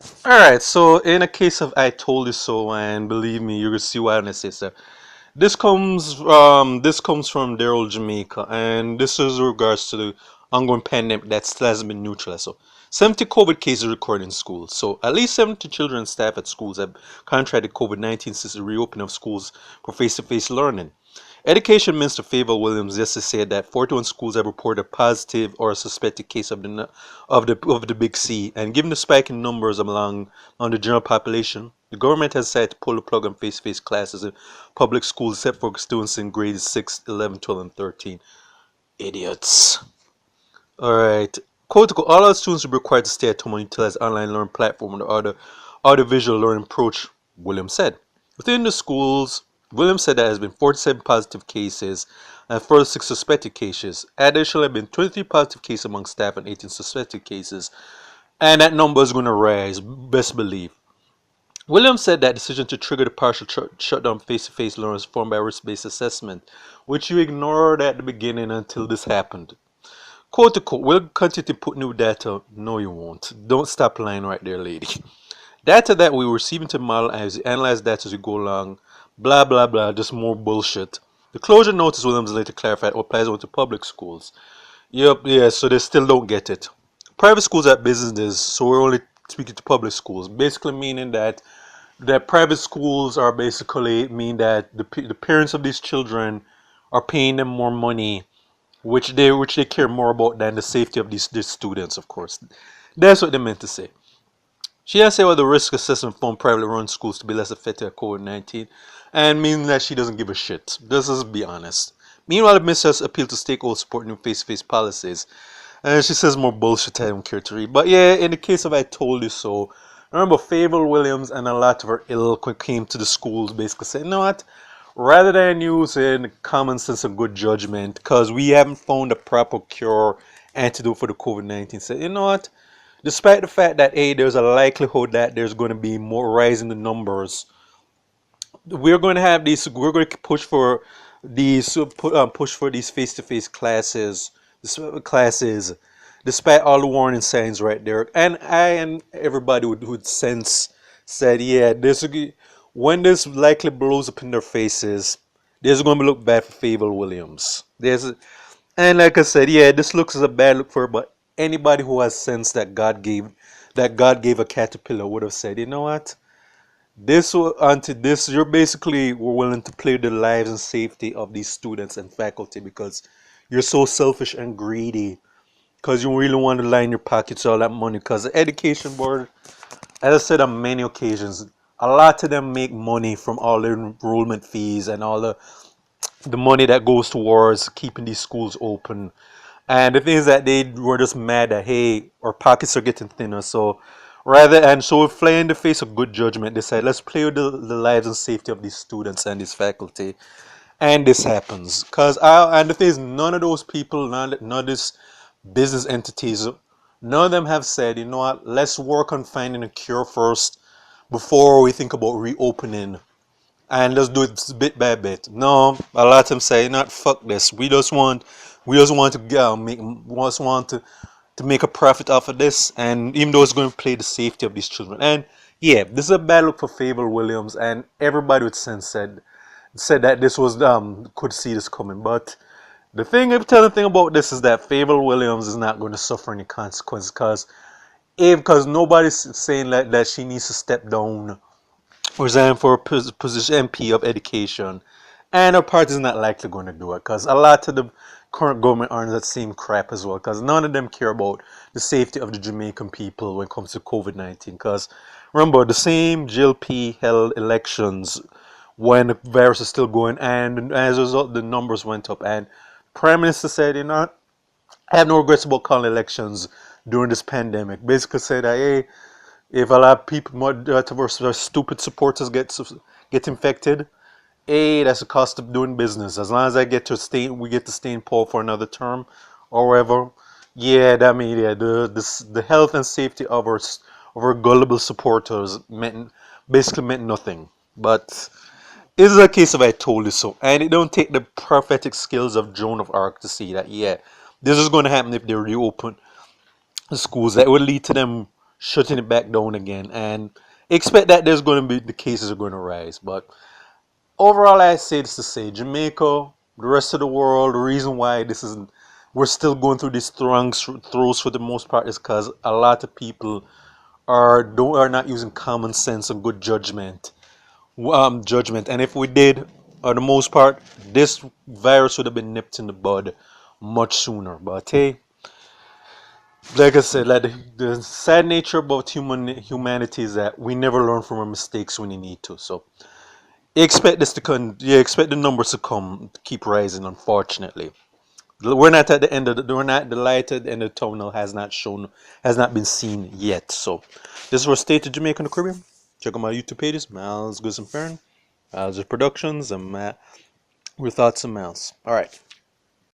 All right, so in a case of I told you so, and believe me, you're gonna see why when I say so. This comes from Daryl, Jamaica, and this is in regards to the ongoing pandemic that still hasn't been neutralized. So, 70 COVID cases recorded in schools. So, at least 70 children and staff at schools have contracted COVID-19 since the reopening of schools for face-to-face learning. Education Minister Favor Williams yesterday said that 41 schools have reported a positive or a suspected case of the Big C, and given the spike in numbers among on the general population, the government has decided to pull the plug on face-to-face classes in public schools except for students in grades 6, 11, 12, and 13. Idiots. Alright. Quote, all our students will be required to stay at home and utilize online learning platform and other audiovisual learning approach, Williams said. Within the schools, Williams said there has been 47 positive cases and 46 suspected cases. Additionally, there have been 23 positive cases among staff and 18 suspected cases. And that number is going to rise, best believe. Williams said that decision to trigger the partial shutdown face-to-face learning was formed by risk-based assessment, which you ignored at the beginning until this happened. Quote to quote, we'll continue to put new data. No, you won't. Don't stop lying right there, lady. Data that we receive into the model as we analyze data as we go along. Blah, blah, blah. Just more bullshit. The closure notice, Williams later clarified, applies only to public schools. Yep, yeah, so they still don't get it. Private schools are businesses, so we're only speaking to public schools. Basically meaning that private schools are basically mean that the parents of these children are paying them more money which they care more about than the safety of these students, of course. That's what they meant to say. She has said well the risk assessment found privately run schools to be less affected by COVID-19 and meaning that she doesn't give a shit. Let's be honest. Meanwhile, the minister has appealed to stakeholders supporting new face-to-face policies. And she says more bullshit I don't care to read. But yeah, in the case of I told you so, I remember Fable Williams and a lot of her ilk came to the schools basically saying, you know what? Rather than using common sense and good judgment, because we haven't found a proper cure antidote for the COVID-19, said, you know what? Despite the fact that A, there's a likelihood that there's going to be more rise in the numbers, we're going to push for these face-to-face classes, despite all the warning signs right there. And I and everybody would sense said, yeah, when this likely blows up in their faces, there's going to look bad for Fable Williams. And like I said, yeah, this looks as a bad look for her, but anybody who has sense that God gave a caterpillar would have said, you know what? Until this, you're basically were willing to play the lives and safety of these students and faculty because you're so selfish and greedy because you really want to line your pockets all that money. Because the education board, as I said on many occasions, a lot of them make money from all their enrollment fees and all the money that goes towards keeping these schools open. And the thing is that they were just mad that hey, our pockets are getting thinner. So we fly in the face of good judgment. They said let's play with the lives and safety of these students and this faculty. And this happens. And the thing is none of those people, none of these business entities, none of them have said, you know what, let's work on finding a cure first before we think about reopening and let's do it bit by bit. No, a lot of them say, not fuck this. We just want to make a profit off of this, and even though it's going to play the safety of these children. And yeah, this is a bad look for Fable Williams, and everybody with sense said that this was could see this coming. But the thing about this is that Fable Williams is not going to suffer any consequences because nobody's saying that she needs to step down resign for a position MP of education, and our party is not likely going to do it because a lot of the current government are in that same crap as well because none of them care about the safety of the Jamaican people when it comes to COVID-19. Because remember, the same GLP held elections when the virus is still going, and as a result, the numbers went up. And Prime Minister said, you know, I have no regrets about calling elections during this pandemic. Basically, said that hey, if a lot of people, our stupid supporters get infected, hey, that's the cost of doing business. As long as we get to stay in power for another term, or whatever. Yeah, that mean yeah, the health and safety of our gullible supporters basically meant nothing. But this is a case of I told you so, and it don't take the prophetic skills of Joan of Arc to see that. Yeah, this is going to happen if they reopen the schools. That would lead to them shutting it back down again, and expect that there's going to be the cases are going to rise. But overall, I say this to say Jamaica, the rest of the world, the reason why this isn't we're still going through these throws for the most part is because a lot of people are not using common sense and good judgment. And if we did, for the most part, this virus would have been nipped in the bud much sooner. But hey, like I said, like the sad nature about humanity is that we never learn from our mistakes when you need to. So expect this to come. Yeah, expect the numbers to come keep rising. Unfortunately, we're not at the end of we're not the light at the end of the tunnel has not been seen yet. So this is our State of Jamaica and the Caribbean. Check out my YouTube pages, Miles Goods and Fern, Miles Productions, and Matt with Thoughts and Miles. All right.